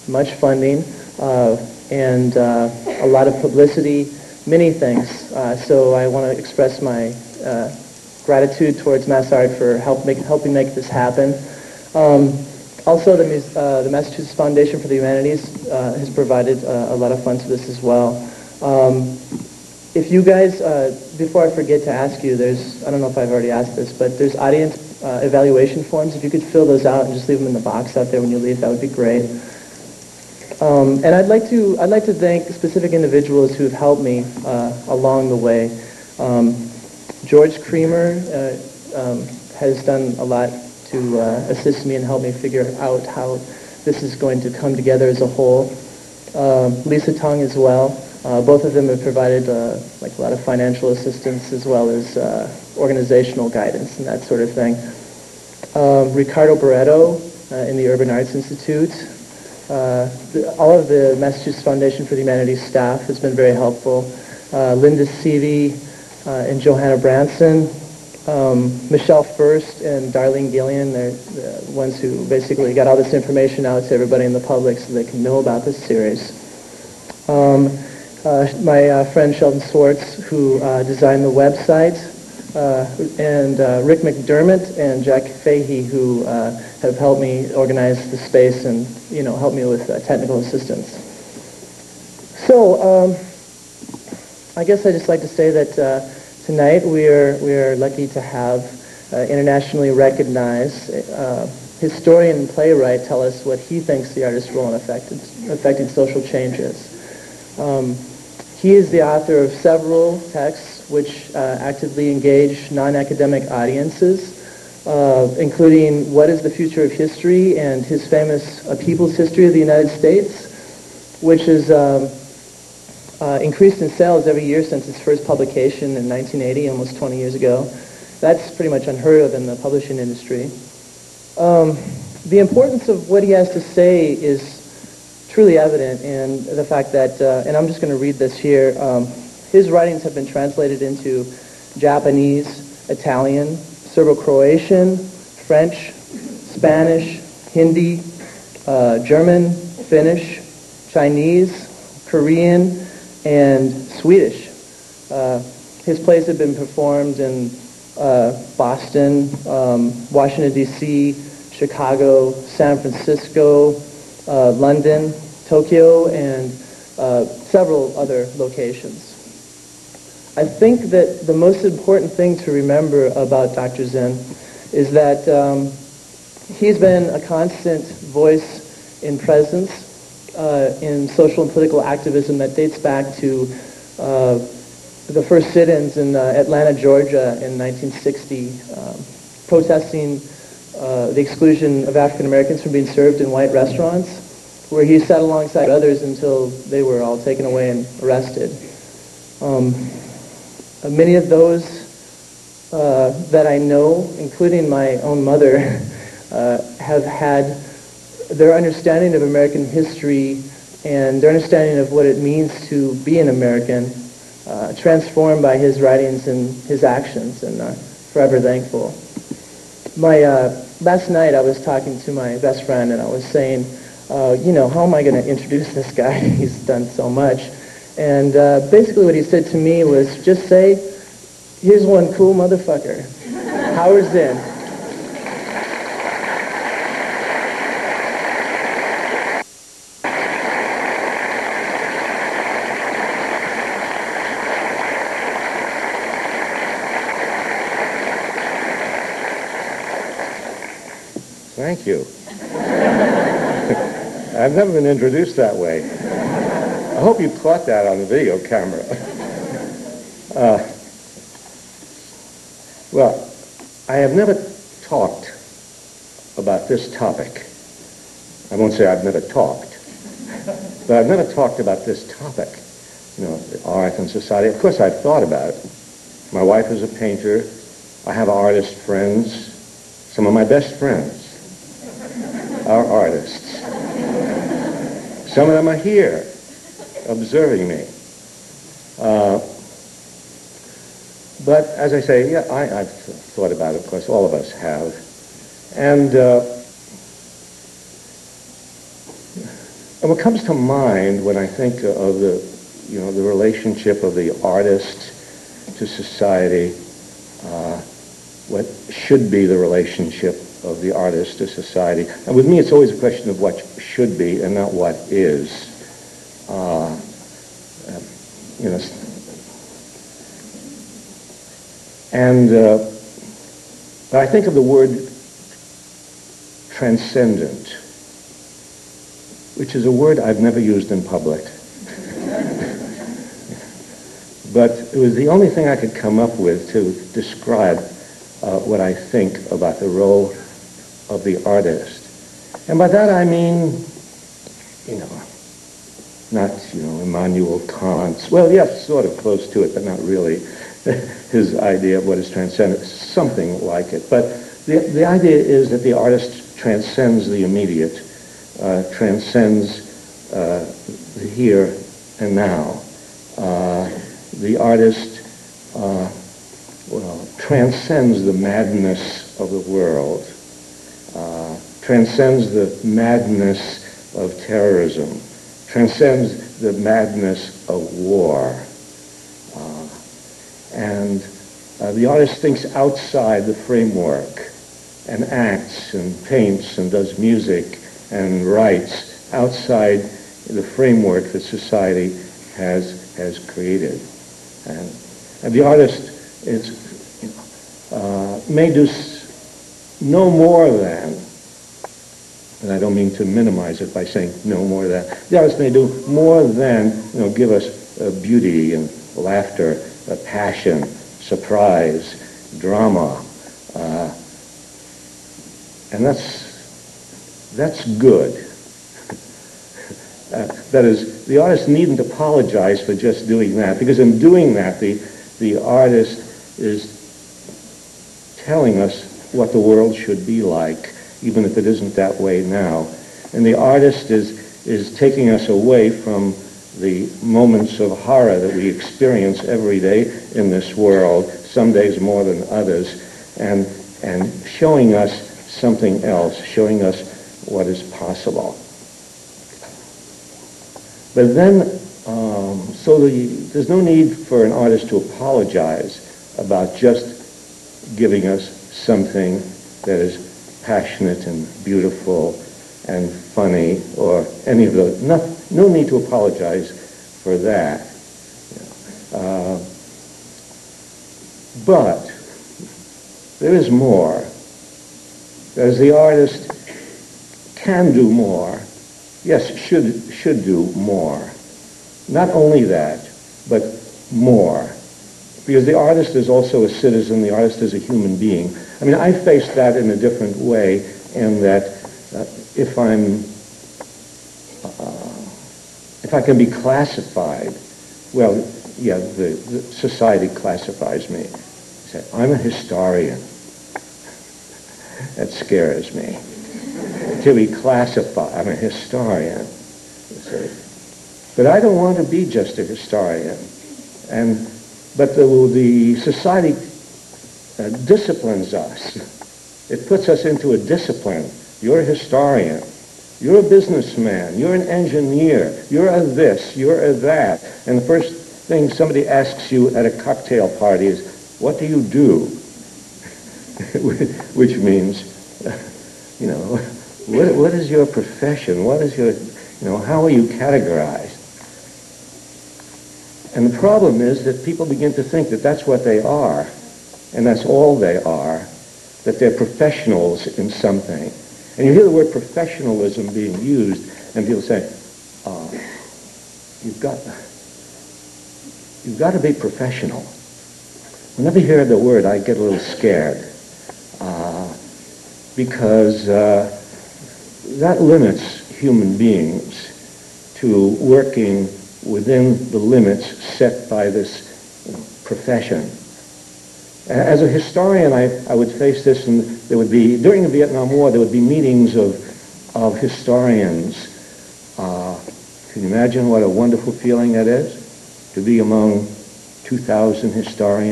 much funding, and a lot of publicity, many things. So I want to express my gratitude towards MassArt for helping make this happen. Also, the Massachusetts Foundation for the Humanities has provided a lot of funds for this as well. If you guys, before I forget to ask you, I don't know if I've already asked this, but there's audience evaluation forms. If you could fill those out and just leave them in the box out there when you leave, that would be great. And I'd like to thank specific individuals who have helped me along the way. George Creamer has done a lot to assist me and help me figure out how this is going to come together as a whole. Lisa Tong as well. Both of them have provided like a lot of financial assistance as well as organizational guidance and that sort of thing. Ricardo Barreto in the Urban Arts Institute. All of the Massachusetts Foundation for the Humanities staff has been very helpful. Linda Seavey and Johanna Branson. Michelle First and Darlene Gillian, they're the ones who basically got all this information out to everybody in the public so they can know about this series. My friend Sheldon Swartz, who designed the website, and Rick McDermott and Jack Fahey, who have helped me organize the space and help me with technical assistance. So I guess I'd just like to say that tonight we are lucky to have internationally recognized historian and playwright tell us what he thinks the artist's role in affecting social change is. He is the author of several texts which actively engage non-academic audiences, including What is the Future of History and his famous A People's History of the United States, which is increased in sales every year since its first publication in 1980, almost 20 years ago. That's pretty much unheard of in the publishing industry. The importance of what he has to say is truly evident in the fact that, and I'm just going to read this here, his writings have been translated into Japanese, Italian, Serbo-Croatian, French, Spanish, Hindi, German, Finnish, Chinese, Korean, and Swedish. His plays have been performed in Boston, Washington, D.C., Chicago, San Francisco, London, Tokyo, and several other locations. I think that the most important thing to remember about Dr. Zinn is that he's been a constant voice in presence in social and political activism that dates back to the first sit-ins in Atlanta, Georgia in 1960, protesting the exclusion of African Americans from being served in white restaurants, where he sat alongside others until they were all taken away and arrested. Many of those that I know, including my own mother, have had their understanding of American history and their understanding of what it means to be an American transformed by his writings and his actions, and forever thankful. Last night I was talking to my best friend and I was saying, how am I going to introduce this guy? He's done so much. And basically what he said to me was, just say, here's one cool motherfucker, Howard Zinn. Thank you. I've never been introduced that way. I hope you caught that on the video camera. Well, I have never talked about this topic. I won't say I've never talked, but I've never talked about this topic. Art and society. Of course, I've thought about it. My wife is a painter. I have artist friends. Some of my best friends are artists. Some of them are here, observing me. But as I say, yeah, I've thought about it. Of course, all of us have. And And what comes to mind when I think of the relationship of the artist to society, what should be the relationship of the artist to society. And with me, it's always a question of what should be and not what is. But I think of the word transcendent, which is a word I've never used in public. But it was the only thing I could come up with to describe what I think about the role of the artist. And by that I mean, not, Immanuel Kant's, well, yes, sort of close to it, but not really, his idea of what is transcendent, something like it. But the idea is that the artist transcends the immediate, transcends the here and now. The artist transcends the madness of the world, transcends the madness of terrorism, transcends the madness of war. And the artist thinks outside the framework and acts and paints and does music and writes outside the framework that society has created. And the artist may do no more than, and I don't mean to minimize it by saying no more than, the artist may do more than, give us beauty and laughter, passion, surprise, drama, and that's good. That is, the artist needn't apologize for just doing that, because in doing that, the artist is telling us what the world should be like, even if it isn't that way now. And the artist is taking us away from the moments of horror that we experience every day in this world, some days more than others, and showing us something else, showing us what is possible. But then, there's no need for an artist to apologize about just giving us something that is passionate and beautiful and funny, or any of those. No need to apologize for that. But there is more. As the artist can do more, yes, should do more. Not only that, but more. Because the artist is also a citizen, the artist is a human being. I mean, I face that in a different way, in that if I can be classified, well, yeah, the society classifies me. Say, I'm a historian. That scares me. To be classified, I'm a historian. You see. But I don't want to be just a historian. But the society disciplines us. It puts us into a discipline. You're a historian. You're a businessman. You're an engineer. You're a this. You're a that. And the first thing somebody asks you at a cocktail party is, what do you do? Which means, what is your profession? What is your, how are you categorized? And the problem is that people begin to think that that's what they are, and that's all they are, that they're professionals in something. And you hear the word professionalism being used, and people say, you've got to be professional. Whenever you hear the word, I get a little scared, because that limits human beings to working within the limits set by this profession. As a historian, I would face this, and there would be, during the Vietnam War, there would be meetings of historians. Can you imagine what a wonderful feeling that is? To be among 2,000 historians?